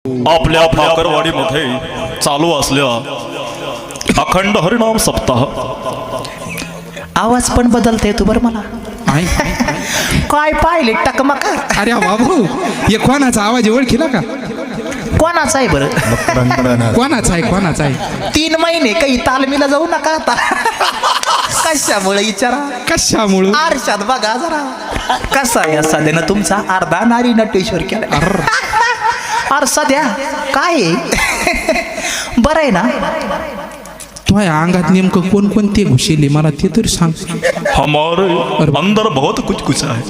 आपल्या भाकरवाडीमध्ये चालू असलेला अखंड हरिनाम सप्ताह आवाज पण बदलते तू बरं मला काय पाहिले टकमका. अरे बाबू हे कोणाचा आवाज ओळखीला का? कोणाचा आहे बरं? कोणाचा आहे 3 महिने काही तालमीला जाऊ नका आता. कशामुळे विचारा, कशामुळे? आरशात बघा जरा कसा आहे सध्यानं तुमचा अर्धा नारी नटेश्वर केला. आरसा द्या काय बरं आहे ना? तुझ्या अंगात नेमकं कोणकोणते घुसेले मला ते तरी सांग. हमारे अंदर बहुत कुछ कुछ है.